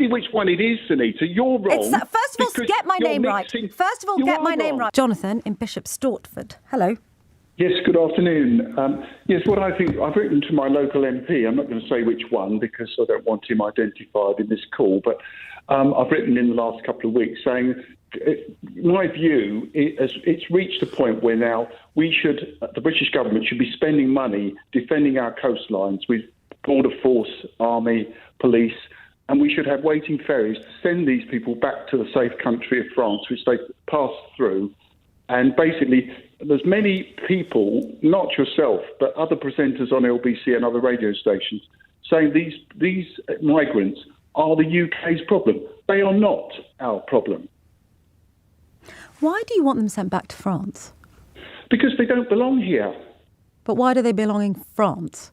me which one it is, Sangita. You're wrong. First of all, get my name right. First of all, get my name right. Jonathan in Bishop Stortford. Hello. Yes, good afternoon. Yes, what I think, I've written to my local MP. I'm not going to say which one because I don't want him identified in this call, but I've written in the last couple of weeks saying, my view, it's reached a point where now the British government should be spending money defending our coastlines with border force, army, police, and we should have waiting ferries to send these people back to the safe country of France, which they passed through. And basically, there's many people, not yourself, but other presenters on LBC and other radio stations, saying these migrants are the UK's problem. They are not our problem. Why do you want them sent back to France? Because they don't belong here. But why do they belong in France?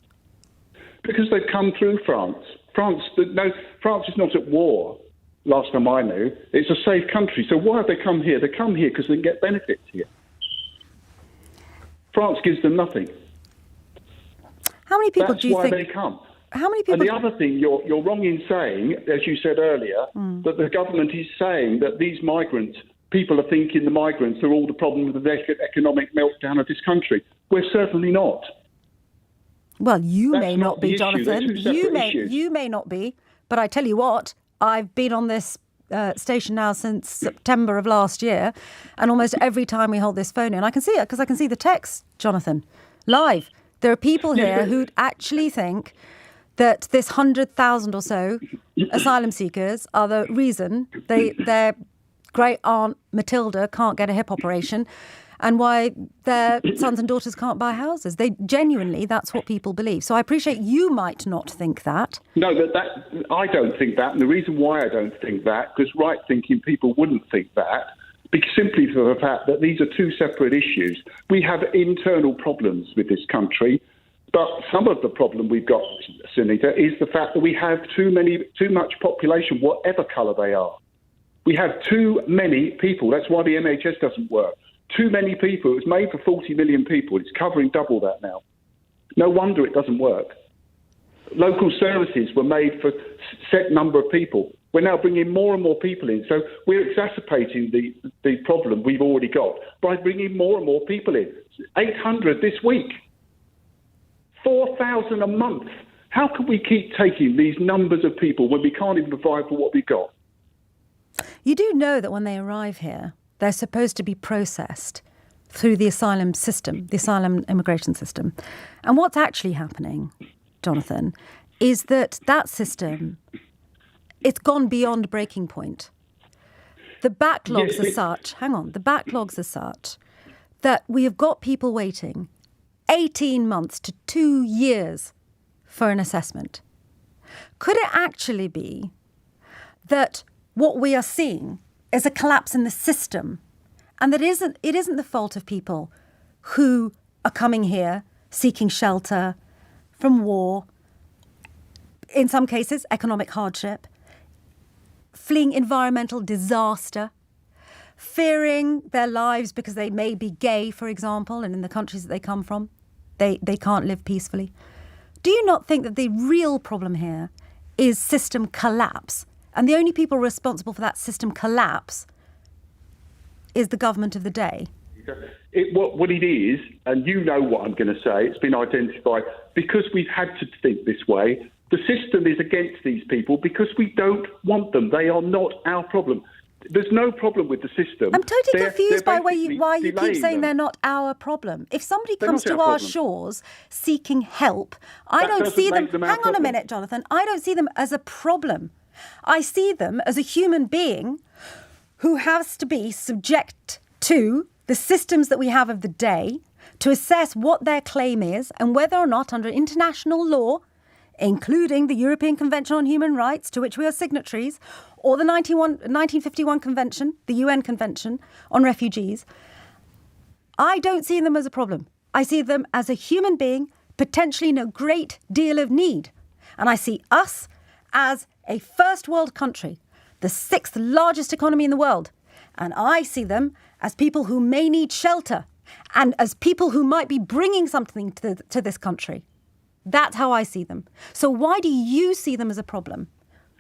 Because they've come through France. France is not at war, last time I knew. It's a safe country. So why have they come here? They come here because they can get benefits here. France gives them nothing. How many people do you think... That's why they come. How many people... And the other thing, you're wrong in saying, as you said earlier, that the government is saying that these migrants, people are thinking the migrants are all the problem with the economic meltdown of this country. We're certainly not. Well, you That's may not be, Jonathan. You may not be. But I tell you what, I've been on this station now since September of last year, and almost every time we hold this phone in, I can see it because I can see the text, Jonathan, live. There are people here who actually think that this 100,000 or so asylum seekers are the reason their great aunt Matilda can't get a hip operation, and why their sons and daughters can't buy houses. That's what people believe. So I appreciate you might not think that. No, I don't think that. And the reason why I don't think that, because right-thinking people wouldn't think that, simply for the fact that these are two separate issues. We have internal problems with this country, but some of the problem we've got, Sangita, is the fact that we have too much population, whatever colour they are. We have too many people. That's why the NHS doesn't work. Too many people. It was made for 40 million people. It's covering double that now. No wonder it doesn't work. Local services were made for a set number of people. We're now bringing more and more people in. So we're exacerbating the problem we've already got by bringing more and more people in. 800 this week. 4,000 a month. How can we keep taking these numbers of people when we can't even provide for what we've got? You do know that when they arrive here, they're supposed to be processed through the asylum system, the asylum immigration system. And what's actually happening, Jonathan, is that system, it's gone beyond breaking point. The backlogs are such, the backlogs are such that we have got people waiting 18 months to 2 years for an assessment. Could it actually be that what we are seeing is a collapse in the system, and that it isn't the fault of people who are coming here seeking shelter from war, in some cases economic hardship, fleeing environmental disaster, fearing their lives because they may be gay, for example, and in the countries that they come from, they can't live peacefully. Do you not think that the real problem here is system collapse? And the only people responsible for that system collapse is the government of the day? What it is, and you know what I'm going to say, it's been identified, because we've had to think this way, the system is against these people because we don't want them. They are not our problem. There's no problem with the system. I'm totally confused by why you keep saying they're not our problem. If somebody comes to our shores seeking help, I don't see them... Hang on a minute, Jonathan. I don't see them as a problem. I see them as a human being who has to be subject to the systems that we have of the day to assess what their claim is and whether or not under international law, including the European Convention on Human Rights, to which we are signatories, or the 1951 Convention, the UN Convention on Refugees, I don't see them as a problem. I see them as a human being potentially in a great deal of need. And I see us as a first world country, the 6th largest economy in the world. And I see them as people who may need shelter and as people who might be bringing something to this country. That's how I see them. So why do you see them as a problem?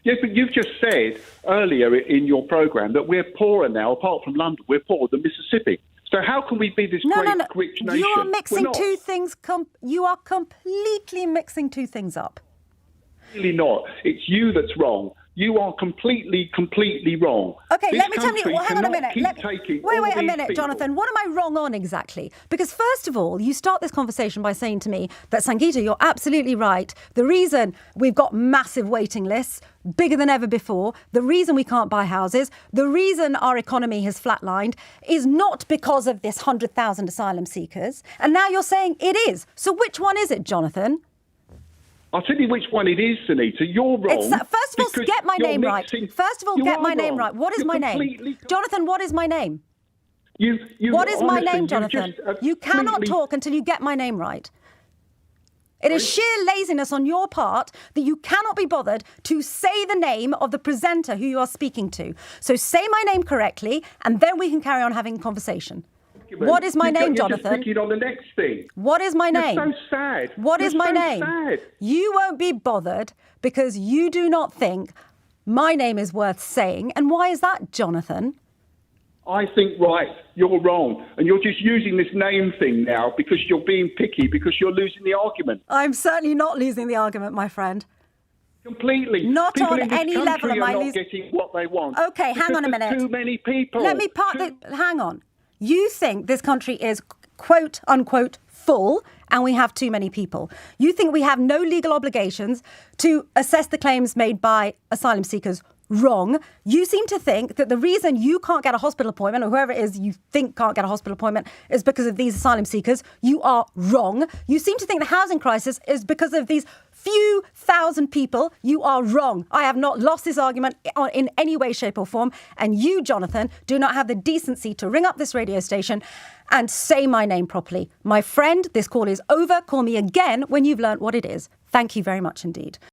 Yes, but you've just said earlier in your programme that we're poorer now, apart from London, we're poorer than Mississippi. So how can we be this rich nation? You are mixing two things. You are completely mixing two things up. Really not. It's you that's wrong. You are completely wrong. Okay, this let me tell you. Well, hang on a minute. Wait a minute, people. Jonathan. What am I wrong on exactly? Because first of all, you start this conversation by saying to me that, Sangita, you're absolutely right. The reason we've got massive waiting lists, bigger than ever before, the reason we can't buy houses, the reason our economy has flatlined is not because of this 100,000 asylum seekers. And now you're saying it is. So which one is it, Jonathan? I'll tell you which one it is, Sangita. You're wrong. First of all, get my name right. First of all, get my name right. What is my name? Jonathan, what is my name? What is my name, Jonathan? You cannot talk until you get my name right. It is sheer laziness on your part that you cannot be bothered to say the name of the presenter who you are speaking to. So say my name correctly, and then we can carry on having a conversation. What is my name, Jonathan? You're just picking on the next thing. What is my name? You're so sad. What is my name? Sad. You won't be bothered because you do not think my name is worth saying. And why is that, Jonathan? I think, right, you're wrong. And you're just using this name thing now because you're being picky, because you're losing the argument. I'm certainly not losing the argument, my friend. Completely. Not people on in this any level am I not getting what they want. Okay, hang on a minute. Too many people. Hang on. You think this country is, quote unquote, full and we have too many people. You think we have no legal obligations to assess the claims made by asylum seekers. Wrong. You seem to think that the reason you can't get a hospital appointment, or whoever it is you think can't get a hospital appointment, is because of these asylum seekers. You are wrong. You seem to think the housing crisis is because of these few thousand people. You are wrong. I have not lost this argument in any way, shape or form. And you, Jonathan, do not have the decency to ring up this radio station and say my name properly. My friend, this call is over. Call me again when you've learnt what it is. Thank you very much indeed.